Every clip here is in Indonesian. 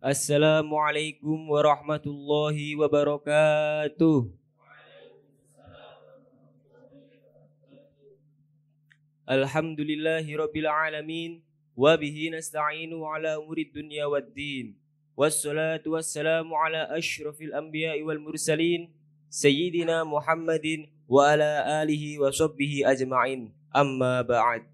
Assalamualaikum warahmatullahi wabarakatuh. Alhamdulillahi rabbil alamin. Wa bihi nasta'inu ala umurid dunya waddin. Wassalatu wassalamu ala ashrafil anbiya'i wal mursalin. Sayyidina Muhammadin wa ala alihi wa sahbihi ajma'in. Amma ba'd.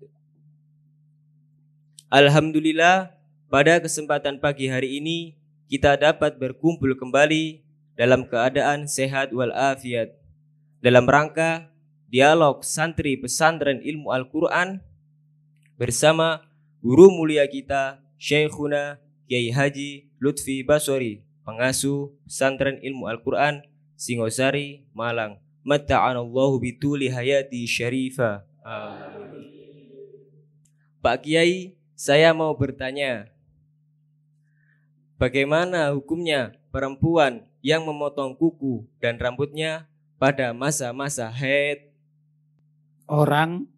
Alhamdulillah, pada kesempatan pagi hari ini kita dapat berkumpul kembali dalam keadaan sehat walafiat dalam rangka dialog santri pesantren ilmu Al-Quran bersama guru mulia kita Syekhuna Kiai Haji Lutfi Basori, pengasuh pesantren ilmu Al-Quran Singosari, Malang. Matta'anallahu bituli hayati syarifah. Pak Kiai, saya mau bertanya, bagaimana hukumnya perempuan yang memotong kuku dan rambutnya pada masa-masa haid? Orang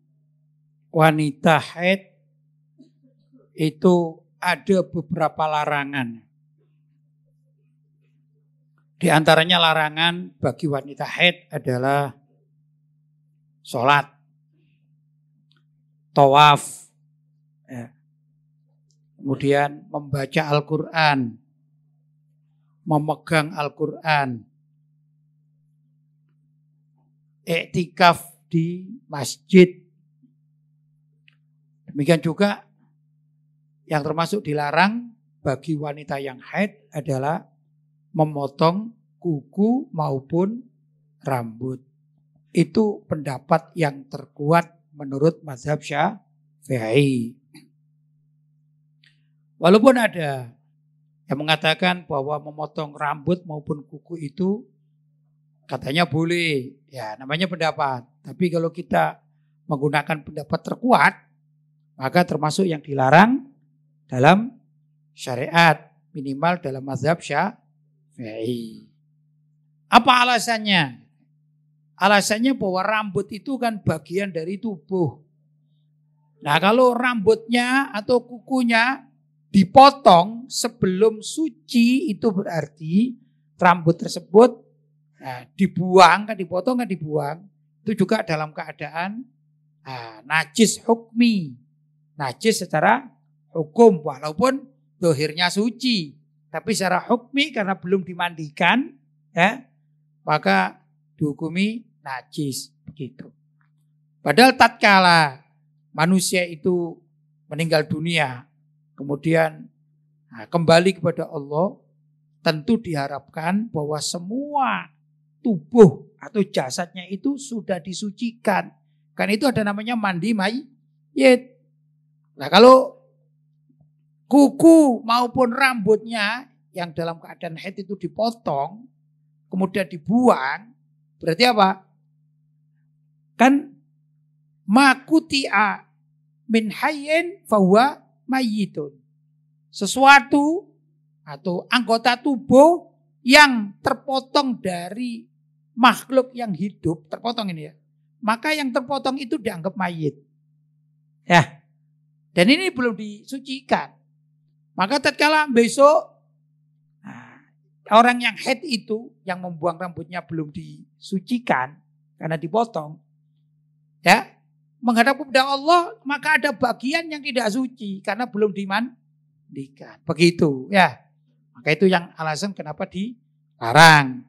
wanita haid itu ada beberapa larangan. Di antaranya larangan bagi wanita haid adalah sholat, tawaf, kemudian membaca Al-Quran, memegang Al-Quran, iktikaf di masjid. Demikian juga yang termasuk dilarang bagi wanita yang haid adalah memotong kuku maupun rambut. Itu pendapat yang terkuat menurut mazhab Syafi'i. Walaupun ada yang mengatakan bahwa memotong rambut maupun kuku itu katanya boleh, ya namanya pendapat. Tapi kalau kita menggunakan pendapat terkuat, maka termasuk yang dilarang dalam syariat, minimal dalam mazhab Syafi'i. Apa alasannya? Alasannya bahwa rambut itu kan bagian dari tubuh. Nah, kalau rambutnya atau kukunya dipotong sebelum suci, itu berarti rambut tersebut dibuang, kan dipotong kan dibuang, itu juga dalam keadaan najis hukmi, najis secara hukum, walaupun dohirnya suci, tapi secara hukmi karena belum dimandikan, maka dihukumi najis, begitu. Padahal tatkala manusia itu meninggal dunia, kemudian kembali kepada Allah, tentu diharapkan bahwa semua tubuh atau jasadnya itu sudah disucikan. Kan itu ada namanya mandi mayit. Nah, kalau kuku maupun rambutnya yang dalam keadaan haid itu dipotong, kemudian dibuang, berarti apa? Kan makuti'a min hayyin fahuwa mayyitun. Sesuatu atau anggota tubuh yang terpotong dari makhluk yang hidup, terpotong ini ya, maka yang terpotong itu dianggap mayit. Ya. Dan ini belum disucikan. Maka tatkala besok orang yang haid itu yang membuang rambutnya belum disucikan karena dipotong, ya, menghadap kepada Allah, maka ada bagian yang tidak suci karena belum dimandikan. Begitu, ya. Maka itu yang alasan kenapa dilarang.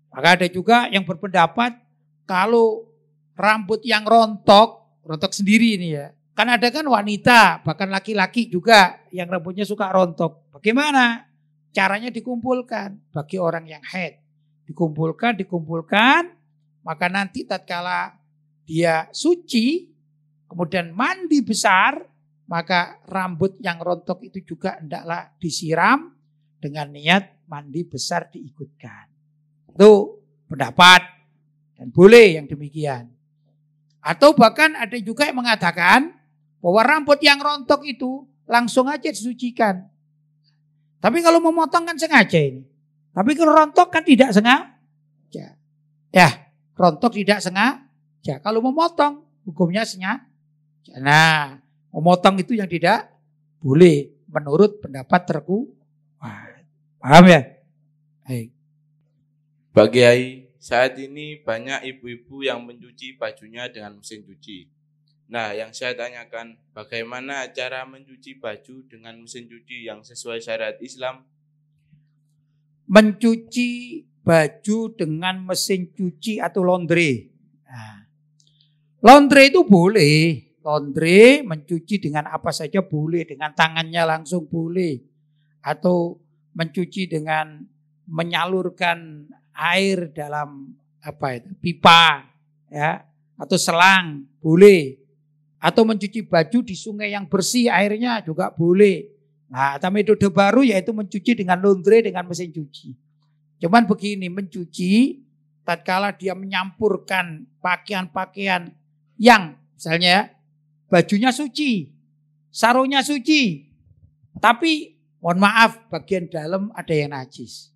Maka ada juga yang berpendapat kalau rambut yang rontok sendiri ini ya. Kan ada kan wanita, bahkan laki-laki juga yang rambutnya suka rontok. Bagaimana? Caranya dikumpulkan bagi orang yang haid. Dikumpulkan, maka nanti tatkala dia suci, kemudian mandi besar, maka rambut yang rontok itu juga hendaklah disiram dengan niat mandi besar diikutkan. Itu pendapat dan boleh yang demikian. Atau bahkan ada juga yang mengatakan bahwa rambut yang rontok itu langsung aja disucikan. Tapi kalau memotong kan sengaja ini. Tapi kalau rontok kan tidak sengaja. Ya, rontok tidak sengaja. Kalau memotong hukumnya sengaja. Nah, memotong itu yang tidak boleh menurut pendapat Wah, paham ya? Baik. Pak Kiai, saat ini banyak ibu-ibu yang mencuci bajunya dengan mesin cuci. Nah, yang saya tanyakan, bagaimana cara mencuci baju dengan mesin cuci yang sesuai syariat Islam? Mencuci baju dengan mesin cuci atau laundry. Nah, laundry itu boleh. Laundry mencuci dengan apa saja boleh. Dengan tangannya langsung boleh. Atau mencuci dengan menyalurkan air dalam pipa, ya, atau selang boleh. Atau mencuci baju di sungai yang bersih airnya juga boleh. Nah, ada metode baru yaitu mencuci dengan laundry dengan mesin cuci. Cuman begini, mencuci tatkala dia menyampurkan pakaian-pakaian yang misalnya bajunya suci, sarungnya suci, tapi mohon maaf bagian dalam ada yang najis.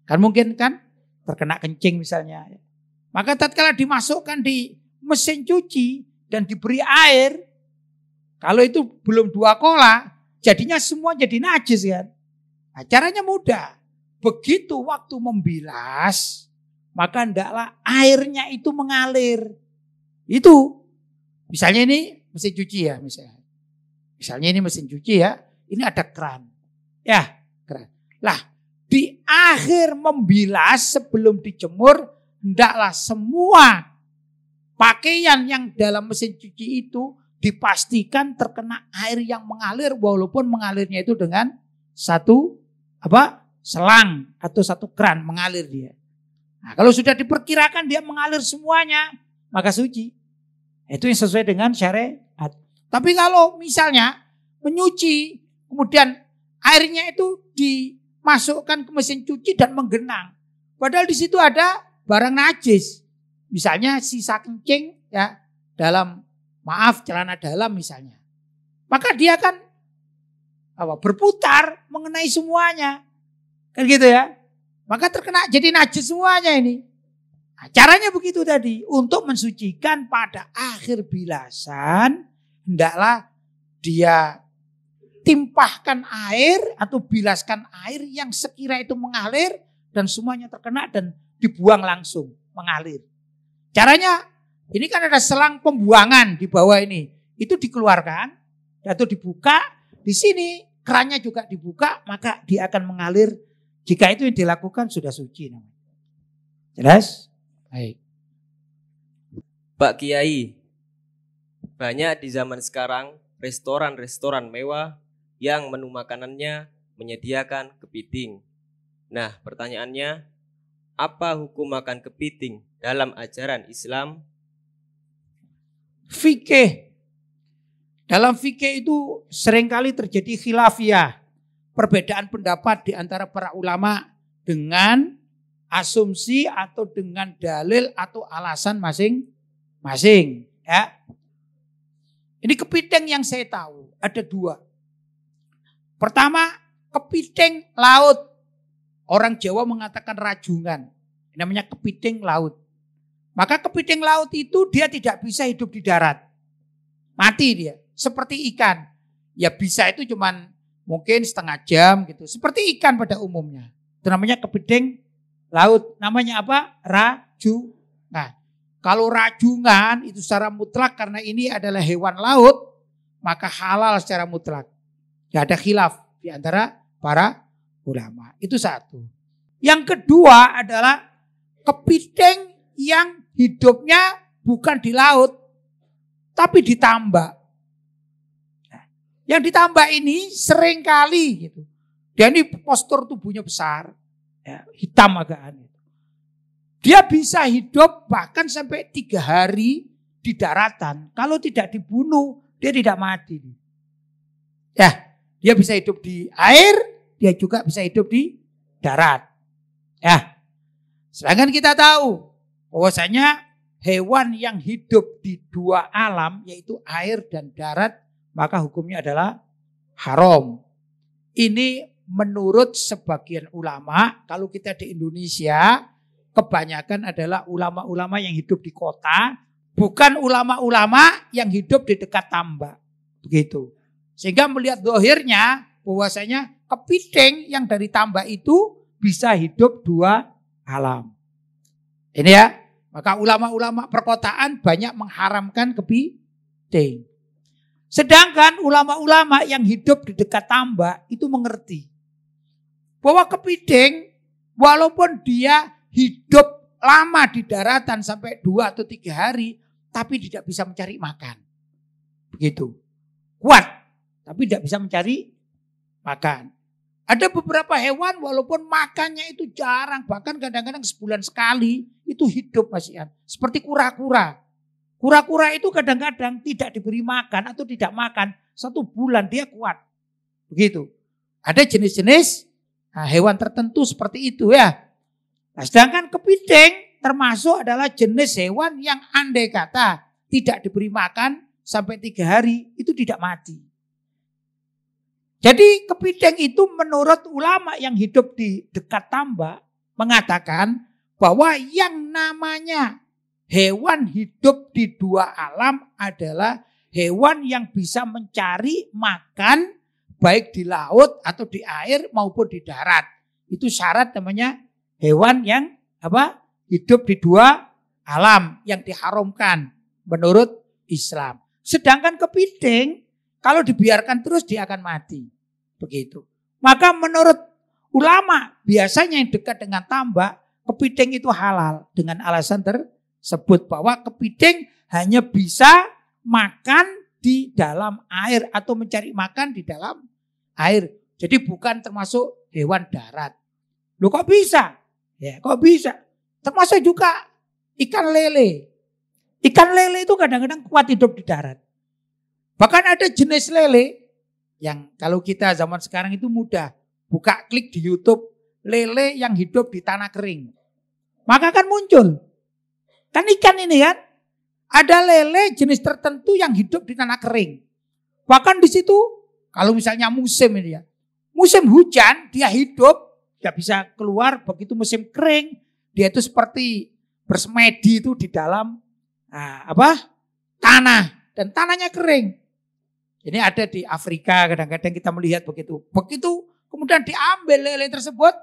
Kan mungkin kan terkena kencing misalnya. Maka tatkala dimasukkan di mesin cuci dan diberi air, kalau itu belum 2 kolah, jadinya semua jadi najis kan. Nah, caranya mudah. Begitu waktu membilas, maka hendaklah airnya itu mengalir. Itu, misalnya ini mesin cuci ya, misalnya ini mesin cuci ya, ini ada keran. Ya, keran. Lah, di akhir membilas sebelum dijemur, hendaklah semua pakaian yang dalam mesin cuci itu dipastikan terkena air yang mengalir, walaupun mengalirnya itu dengan satu selang atau satu keran mengalir dia. Nah, kalau sudah diperkirakan dia mengalir semuanya, maka suci. Itu yang sesuai dengan syariat. Tapi kalau misalnya menyuci, kemudian airnya itu dimasukkan ke mesin cuci dan menggenang, padahal di situ ada barang najis. Misalnya sisa kencing ya dalam celana dalam misalnya. Maka dia kan berputar mengenai semuanya. Kan gitu ya. Maka terkena jadi najis semuanya ini. Nah, caranya begitu tadi. Untuk mensucikan pada akhir bilasan, hendaklah dia timpahkan air atau bilaskan air yang sekira itu mengalir dan semuanya terkena dan dibuang langsung mengalir. Caranya, ini kan ada selang pembuangan di bawah ini. Itu dikeluarkan atau dibuka. Di sini kerannya juga dibuka, maka dia akan mengalir. Jika itu yang dilakukan sudah suci. Jelas? Baik. Pak Kiai, banyak di zaman sekarang restoran-restoran mewah yang menu makanannya menyediakan kepiting. Nah, pertanyaannya, apa hukum makan kepiting dalam ajaran Islam? Fikih. Dalam fikih itu seringkali terjadi khilafiyah. Perbedaan pendapat di antara para ulama dengan asumsi atau dengan dalil atau alasan masing-masing. Ya. Ini kepiting yang saya tahu ada 2. Pertama, kepiting laut. Orang Jawa mengatakan rajungan. Namanya kepiting laut. Maka kepiting laut itu dia tidak bisa hidup di darat. Mati dia. Seperti ikan. Ya bisa itu cuman mungkin setengah jam gitu. Seperti ikan pada umumnya. Itu namanya kepiting laut. Namanya apa? Rajungan. Nah, kalau rajungan itu secara mutlak karena ini adalah hewan laut. Maka halal secara mutlak. Tidak ada khilaf di antara para ulama. Itu satu. Yang kedua adalah kepiting yang hidupnya bukan di laut, tapi di tambak. Nah, yang ditambak ini seringkali gitu. Dia ini postur tubuhnya besar, ya, hitam agak aneh. Dia bisa hidup bahkan sampai 3 hari di daratan. Kalau tidak dibunuh, dia tidak mati. Ya, dia bisa hidup di air. Dia juga bisa hidup di darat. Ya. Sedangkan kita tahu bahwasanya hewan yang hidup di 2 alam yaitu air dan darat maka hukumnya adalah haram. Ini menurut sebagian ulama, kalau kita di Indonesia kebanyakan adalah ulama-ulama yang hidup di kota, bukan ulama-ulama yang hidup di dekat tambak. Begitu. Sehingga melihat zahirnya bahwasanya kepiting yang dari tambak itu bisa hidup 2 alam. Ini ya, maka ulama-ulama perkotaan banyak mengharamkan kepiting. Sedangkan ulama-ulama yang hidup di dekat tambak itu mengerti bahwa kepiting walaupun dia hidup lama di daratan sampai 2 atau 3 hari, tapi tidak bisa mencari makan. Begitu. Kuat, tapi tidak bisa mencari makan. Ada beberapa hewan walaupun makannya itu jarang, bahkan kadang-kadang sebulan sekali itu hidup Mas Ian. Seperti kura-kura. Kura-kura itu kadang-kadang tidak diberi makan atau tidak makan 1 bulan dia kuat. Begitu. Ada jenis-jenis hewan tertentu seperti itu ya. Nah, sedangkan kepiting termasuk adalah jenis hewan yang andai kata tidak diberi makan sampai 3 hari itu tidak mati. Jadi kepiting itu menurut ulama yang hidup di dekat tambak mengatakan bahwa yang namanya hewan hidup di 2 alam adalah hewan yang bisa mencari makan baik di laut atau di air maupun di darat. Itu syarat namanya hewan yang hidup di 2 alam yang diharamkan menurut Islam. Sedangkan kepiting kalau dibiarkan terus dia akan mati. Begitu. Maka menurut ulama biasanya yang dekat dengan tambak, kepiting itu halal dengan alasan tersebut bahwa kepiting hanya bisa makan di dalam air atau mencari makan di dalam air. Jadi bukan termasuk hewan darat. Loh kok bisa? Ya, kok bisa? Termasuk juga ikan lele. Ikan lele itu kadang-kadang kuat hidup di darat. Bahkan ada jenis lele yang kalau kita zaman sekarang itu mudah. Buka klik di YouTube, lele yang hidup di tanah kering. Maka akan muncul. Kan ikan ini kan. Ada lele jenis tertentu yang hidup di tanah kering. Bahkan di situ, kalau misalnya musim ini ya. Musim hujan dia hidup, tidak bisa keluar. Begitu musim kering, dia itu seperti bersemedi itu di dalam tanah. Dan tanahnya kering. Ini ada di Afrika, kadang-kadang kita melihat begitu. Begitu kemudian diambil lele tersebut,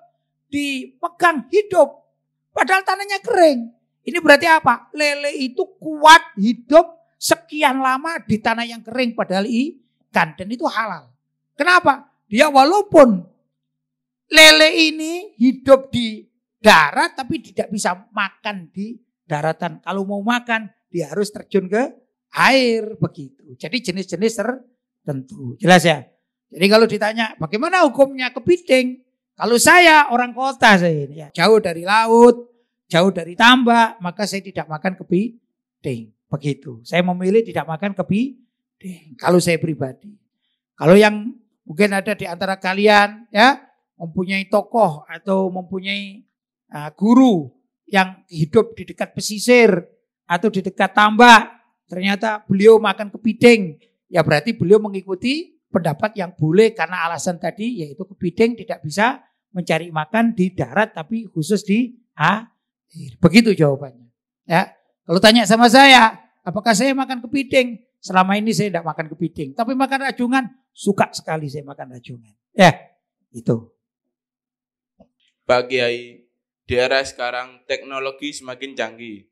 dipegang hidup. Padahal tanahnya kering. Ini berarti apa? Lele itu kuat hidup sekian lama di tanah yang kering padahal ikan. Dan itu halal. Kenapa? Dia walaupun lele ini hidup di darat tapi tidak bisa makan di daratan. Kalau mau makan dia harus terjun ke air begitu. Jadi jenis-jenis tertentu. Jelas ya? Jadi kalau ditanya bagaimana hukumnya kepiting? Kalau saya orang kota saya ini ya, jauh dari laut, jauh dari tambak, maka saya tidak makan kepiting. Begitu. Saya memilih tidak makan kepiting. Kalau saya pribadi. Kalau yang mungkin ada di antara kalian ya mempunyai tokoh atau mempunyai guru yang hidup di dekat pesisir atau di dekat tambak. Ternyata beliau makan kepiting, ya berarti beliau mengikuti pendapat yang boleh karena alasan tadi yaitu kepiting tidak bisa mencari makan di darat tapi khusus di air. Begitu jawabannya. Ya, kalau tanya sama saya, apakah saya makan kepiting? Selama ini saya tidak makan kepiting, tapi makan rajungan suka sekali saya makan rajungan. Ya, itu. Pak Kiai, di era sekarang teknologi semakin canggih.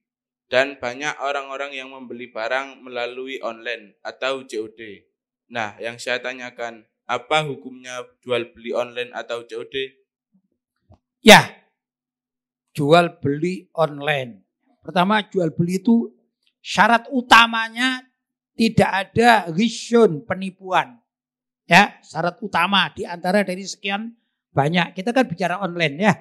Dan banyak orang-orang yang membeli barang melalui online atau COD. Nah, yang saya tanyakan, apa hukumnya jual beli online atau COD? Ya, jual beli online. Pertama, jual beli itu syarat utamanya tidak ada ghisyun, penipuan. Ya, syarat utama di antara dari sekian banyak. Kita kan bicara online ya.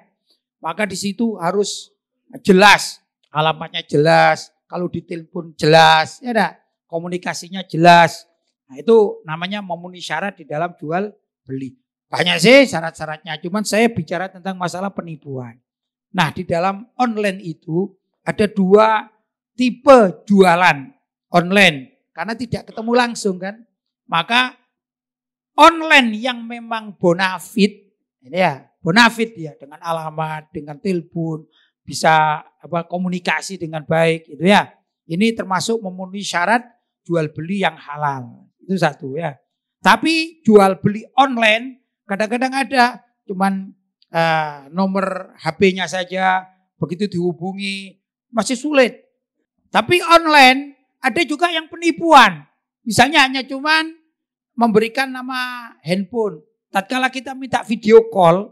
Maka di situ harus jelas. Alamatnya jelas, kalau ditelepon jelas, ya enggak? Komunikasinya jelas. Nah, itu namanya memenuhi syarat di dalam jual beli. Banyak sih syarat-syaratnya, cuman saya bicara tentang masalah penipuan. Nah, di dalam online itu ada 2 tipe jualan online karena tidak ketemu langsung kan. Maka online yang memang bonafit, ini ya, bonafit ya dengan alamat, dengan telepon, bisa komunikasi dengan baik itu ya. Ini termasuk memenuhi syarat jual beli yang halal. Itu satu ya. Tapi jual beli online Kadang-kadang ada cuman nomor HP-nya saja, begitu dihubungi masih sulit. Tapi online ada juga yang penipuan. Misalnya hanya cuman memberikan nama handphone. Tatkala kita minta video call,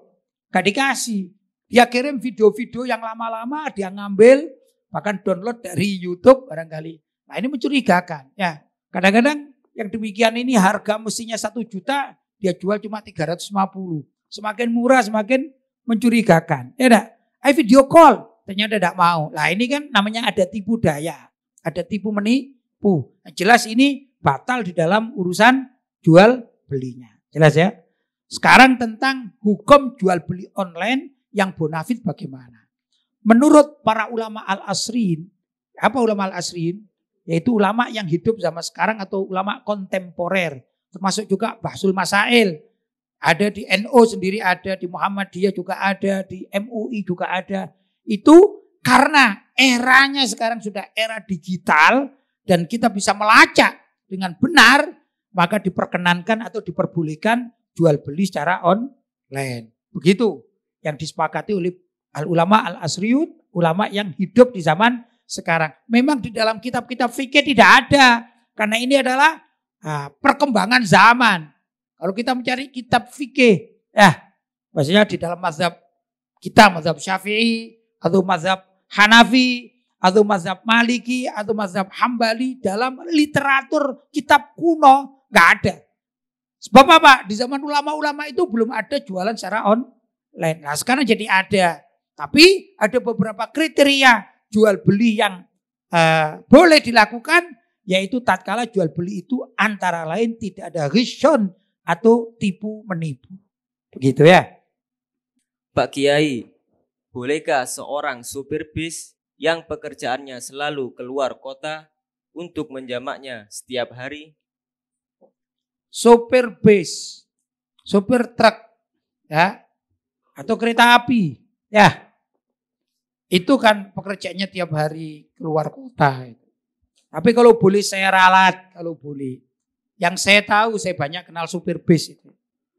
gak dikasih. Dia kirim video-video yang lama-lama, dia ngambil, bahkan download dari YouTube barangkali. Nah ini mencurigakan. Ya, kadang-kadang yang demikian ini harga mestinya 1 juta, dia jual cuma 350. Semakin murah, semakin mencurigakan. Ya enggak? Ayo video call, ternyata tidak mau. Nah ini kan namanya ada tipu daya. Ada tipu menipu. Nah, jelas ini batal di dalam urusan jual belinya. Jelas ya? Sekarang tentang hukum jual beli online yang bonafit bagaimana? Menurut para ulama al-asrin, apa ulama al-asrin? Yaitu ulama yang hidup zaman sekarang atau ulama kontemporer. Termasuk juga Bahsul Masail. Ada di NU sendiri ada, di Muhammadiyah juga ada, di MUI juga ada. Itu karena eranya sekarang sudah era digital dan kita bisa melacak dengan benar, maka diperkenankan atau diperbolehkan jual beli secara online. Begitu yang disepakati oleh al-ulama al-asriyun, ulama yang hidup di zaman sekarang. Memang di dalam kitab-kitab fikih tidak ada. Karena ini adalah perkembangan zaman. Kalau kita mencari kitab fikih, maksudnya di dalam mazhab kita, mazhab Syafi'i, atau mazhab Hanafi, atau mazhab Maliki, atau mazhab Hambali, dalam literatur kitab kuno, nggak ada. Sebab apa? Di zaman ulama-ulama itu belum ada jualan secara online. Nah sekarang jadi ada. Tapi ada beberapa kriteria jual beli yang boleh dilakukan, yaitu tatkala jual beli itu antara lain tidak ada ghishon atau tipu menipu. Begitu ya. Pak Kiai, bolehkah seorang supir bis yang pekerjaannya selalu keluar kota untuk menjamaknya setiap hari? Sopir bis, sopir truk, ya, atau kereta api, ya, itu kan pekerjaannya tiap hari keluar kota. Tapi kalau boleh saya ralat, kalau boleh. Yang saya tahu, saya banyak kenal supir bis itu,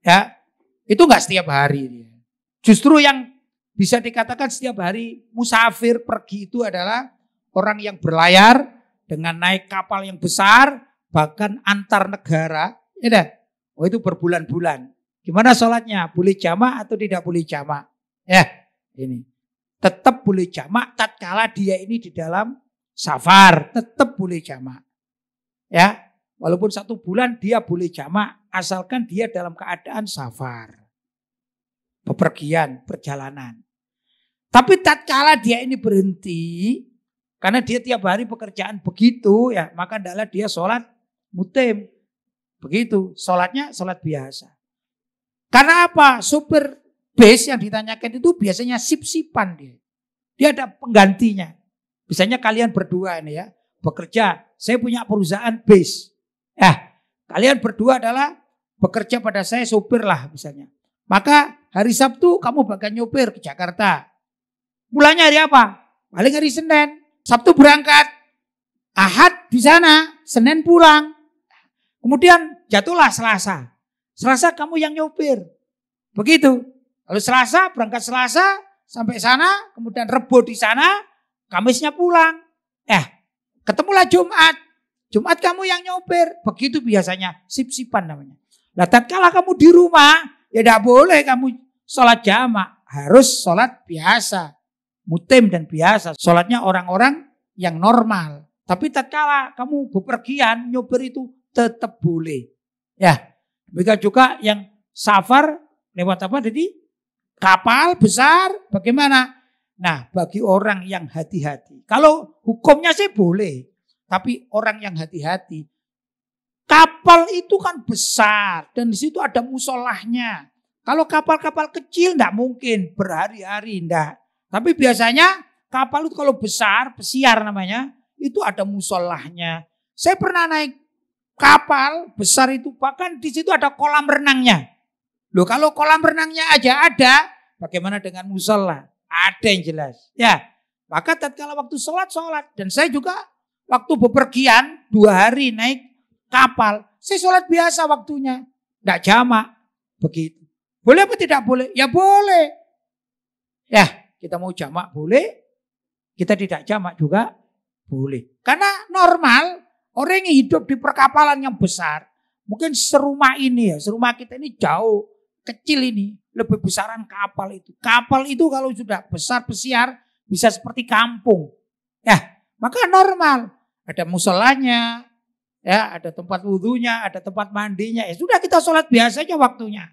ya, itu nggak setiap hari dia. Justru yang bisa dikatakan setiap hari musafir pergi itu adalah orang yang berlayar dengan naik kapal yang besar, bahkan antar negara. Ya, oh itu berbulan-bulan. Gimana sholatnya? Boleh jamak atau tidak boleh jamak? Ya, ini. Tetap boleh jamak tatkala dia ini di dalam safar. Tetap boleh jamak. Ya, walaupun 1 bulan dia boleh jamak asalkan dia dalam keadaan safar. Bepergian, perjalanan. Tapi tatkala dia ini berhenti, karena dia tiap hari pekerjaan begitu, ya maka adalah dia sholat mutim. Begitu, sholatnya sholat biasa. Karena apa? Supir bis yang ditanyakan itu biasanya sip-sipan dia. Dia ada penggantinya. Misalnya kalian berdua ini ya, bekerja. Saya punya perusahaan bis. Kalian berdua adalah bekerja pada saya supir lah misalnya. Maka hari Sabtu kamu bakal nyopir ke Jakarta. Pulangnya hari apa? Paling hari Senin. Sabtu berangkat. Ahad di sana. Senin pulang. Kemudian jatuhlah Selasa. Selasa kamu yang nyopir. Begitu. Lalu Selasa berangkat Selasa sampai sana. Kemudian Rebo di sana. Kamisnya pulang. Ketemulah Jumat. Jumat kamu yang nyopir. Begitu biasanya. Sip-sipan namanya. Nah tatkala kamu di rumah. Ya tidak boleh kamu sholat jamak. Harus sholat biasa. Mutim dan biasa. Sholatnya orang-orang yang normal. Tapi tatkala kamu bepergian, nyopir itu tetap boleh. Ya, demikian juga yang safar lewat apa tadi? Kapal besar, bagaimana? Nah, bagi orang yang hati-hati. Kalau hukumnya sih boleh. Tapi orang yang hati-hati. Kapal itu kan besar. Dan di situ ada musolahnya. Kalau kapal-kapal kecil enggak mungkin berhari-hari, enggak. Tapi biasanya kapal itu kalau besar, pesiar namanya, itu ada musolahnya. Saya pernah naik kapal besar itu, bahkan di situ ada kolam renangnya. Loh kalau kolam renangnya aja ada, bagaimana dengan musola? Ada yang jelas. Ya, maka tatkala waktu sholat. Dan saya juga waktu bepergian 2 hari naik kapal, saya sholat biasa waktunya. Tidak jamak. Begitu. Boleh apa tidak boleh? Ya boleh. Ya, kita mau jamak boleh, kita tidak jamak juga boleh. Karena normal orang yang hidup di perkapalan yang besar, mungkin serumah ini ya, serumah kita ini jauh, kecil ini, lebih besaran kapal itu. Kapal itu kalau sudah besar besiar bisa seperti kampung. Ya, maka normal. Ada musolanya, ya, ada tempat wudhunya, ada tempat mandinya. Ya sudah kita sholat biasa aja waktunya.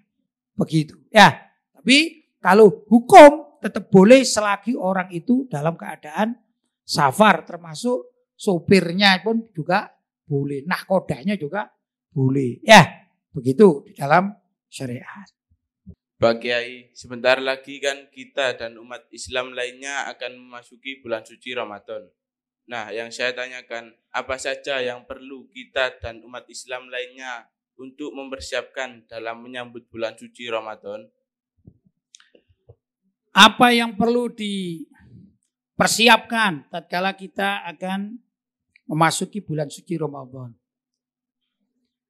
Begitu. Ya, tapi kalau hukum tetap boleh selagi orang itu dalam keadaan safar, termasuk sopirnya pun juga boleh. Nahkodanya juga boleh. Ya, begitu di dalam syariat. Pak Kiai, sebentar lagi kan kita dan umat Islam lainnya akan memasuki bulan suci Ramadan. Nah, yang saya tanyakan, apa saja yang perlu kita dan umat Islam lainnya untuk mempersiapkan dalam menyambut bulan suci Ramadan? Apa yang perlu dipersiapkan tatkala kita akan memasuki bulan suci Ramadan?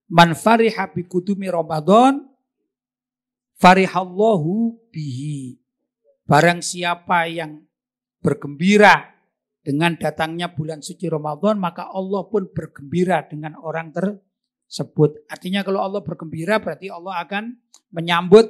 Man fariha bi qudumi Ramadan farihallahu bihi. Barang siapa yang bergembira dengan datangnya bulan suci Ramadan, maka Allah pun bergembira dengan orang tersebut. Artinya kalau Allah bergembira berarti Allah akan menyambut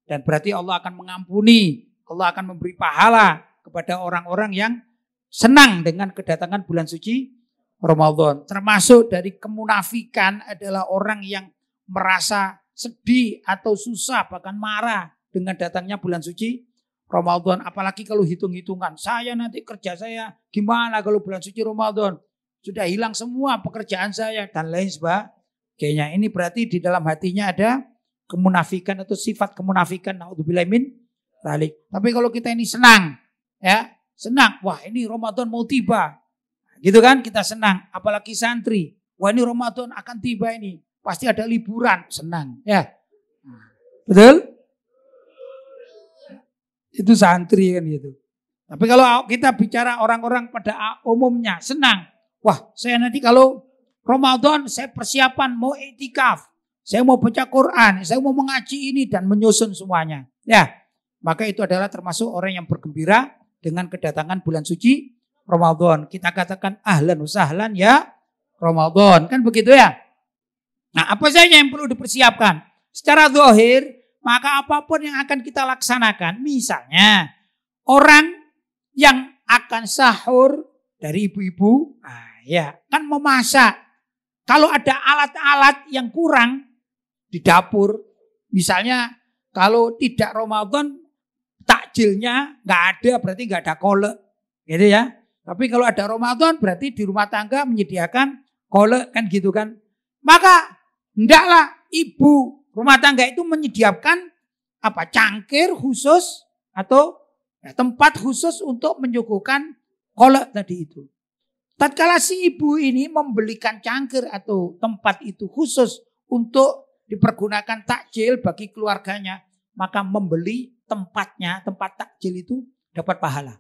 dan berarti Allah akan mengampuni. Allah akan memberi pahala kepada orang-orang yang senang dengan kedatangan bulan suci Ramadan. Termasuk dari kemunafikan adalah orang yang merasa sedih atau susah bahkan marah dengan datangnya bulan suci Ramadan. Apalagi kalau hitung-hitungan, saya nanti kerja saya gimana kalau bulan suci Ramadan? Sudah hilang semua pekerjaan saya dan lain sebagainya. Ini berarti di dalam hatinya ada kemunafikan atau sifat kemunafikan. Naudzubillah min dzalik. Tapi kalau kita ini senang, ya senang. Wah ini Ramadan mau tiba, gitu kan? Kita senang. Apalagi santri. Wah ini Ramadan akan tiba ini. Pasti ada liburan, senang. Ya, betul? Itu santri kan gitu. Tapi kalau kita bicara orang-orang pada umumnya senang. Wah saya nanti kalau Ramadan saya persiapan mau iktikaf. Saya mau baca Quran, saya mau mengaji ini dan menyusun semuanya. Ya, maka itu adalah termasuk orang yang bergembira dengan kedatangan bulan suci Ramadan. Kita katakan ahlan wa sahlan ya Ramadan. Kan begitu ya. Nah apa saja yang perlu dipersiapkan? Secara zahir, maka apapun yang akan kita laksanakan. Misalnya orang yang akan sahur dari ibu-ibu, ya kan memasak. Kalau ada alat-alat yang kurang di dapur, misalnya kalau tidak Ramadan takjilnya nggak ada, berarti nggak ada kolak, gitu ya. Tapi kalau ada Ramadan berarti di rumah tangga menyediakan kolak kan gitu kan. Maka hendaklah ibu rumah tangga itu menyediakan cangkir khusus atau tempat khusus untuk menyuguhkan kolak tadi itu. Tatkala si ibu ini membelikan cangkir atau tempat itu khusus untuk dipergunakan takjil bagi keluarganya, maka membeli tempatnya, tempat takjil itu dapat pahala.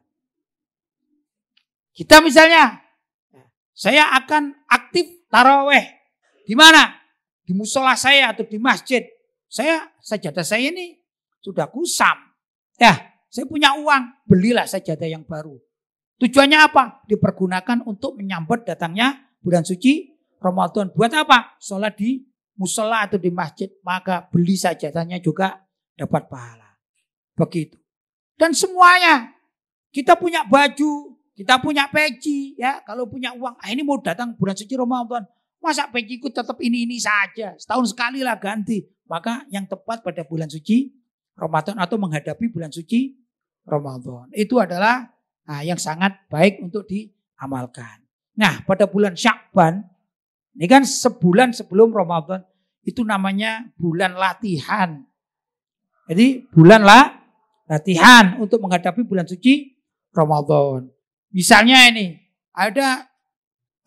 Kita misalnya, saya akan aktif taraweh. Di mana? Di musola saya atau di masjid. Sajadah saya ini sudah kusam. Ya, saya punya uang, belilah sajadah yang baru. Tujuannya apa? Dipergunakan untuk menyambut datangnya bulan suci Ramadan. Buat apa? Sholat di musola atau di masjid. Maka beli sajadahnya juga dapat pahala. Begitu. Dan semuanya. Kita punya baju, kita punya peci. Ya, kalau punya uang, ini mau datang bulan suci Ramadan. Masa peciku tetap ini saja. Setahun sekali lah ganti. Maka yang tepat pada bulan suci Ramadan atau menghadapi bulan suci Ramadan. Itu adalah yang sangat baik untuk diamalkan. Nah, pada bulan Sya'ban, ini kan sebulan sebelum Ramadan, itu namanya bulan latihan. Jadi bulan latihan untuk menghadapi bulan suci Ramadan. Misalnya ini, ada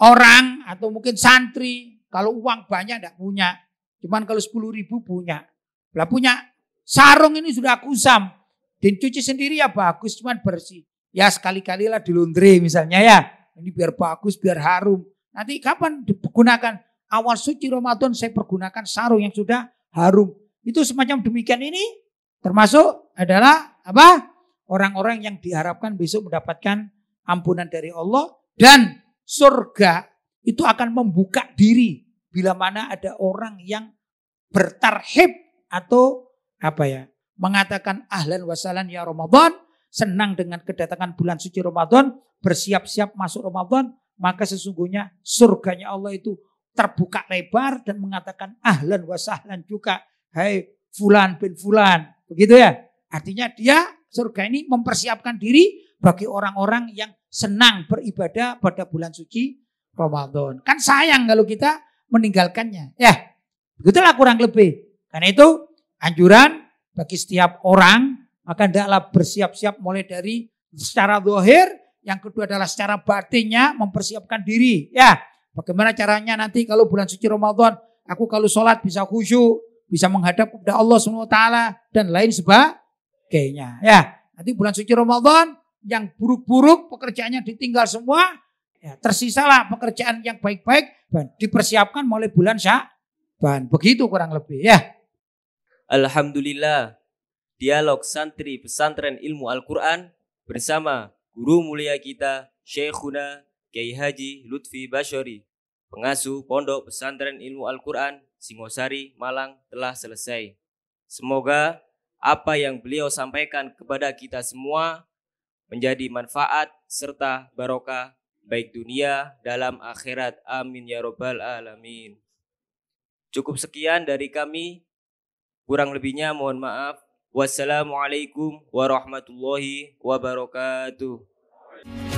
orang atau mungkin santri, kalau uang banyak tidak punya, cuman kalau 10.000 punya. Lah punya sarung ini sudah kusam, dicuci sendiri ya bagus, cuman bersih. Ya sekali-kali lah di laundry misalnya ya. Ini biar bagus, biar harum. Nanti kapan digunakan? Awal suci Ramadan saya pergunakan sarung yang sudah harum. Itu semacam demikian ini Termasuk adalah apa? Orang-orang yang diharapkan besok mendapatkan ampunan dari Allah, dan surga itu akan membuka diri bila mana ada orang yang bertarhib atau apa ya, mengatakan ahlan wa sahlan ya Ramadan, senang dengan kedatangan bulan suci Ramadan, bersiap-siap masuk Ramadan, maka sesungguhnya surganya Allah itu terbuka lebar dan mengatakan ahlan wa sahlan juga, hai fulan bin fulan, begitu ya. Artinya dia surga ini mempersiapkan diri bagi orang-orang yang senang beribadah pada bulan suci Ramadan. Kan sayang kalau kita meninggalkannya. Ya, begitulah kurang lebih. Karena itu anjuran bagi setiap orang, maka hendaklah bersiap-siap mulai dari secara zahir, yang kedua adalah secara batinnya mempersiapkan diri. Ya, bagaimana caranya nanti kalau bulan suci Ramadan, aku kalau sholat bisa khusyuk, bisa menghadap kepada Allah SWT dan lain sebagainya. Ya, nanti bulan suci Ramadan yang buruk-buruk pekerjaannya ditinggal semua, ya, tersisalah pekerjaan yang baik-baik dipersiapkan mulai bulan Sya'ban. Begitu kurang lebih ya. Alhamdulillah, dialog santri pesantren ilmu Al-Quran bersama guru mulia kita Syekhuna Kiai Haji Lutfi Basyori, pengasuh Pondok Pesantren Ilmu Al-Quran Singosari, Malang telah selesai. Semoga apa yang beliau sampaikan kepada kita semua menjadi manfaat serta barokah baik dunia dalam akhirat. Amin ya robbal alamin. Cukup sekian dari kami. Kurang lebihnya mohon maaf. Wassalamualaikum warahmatullahi wabarakatuh.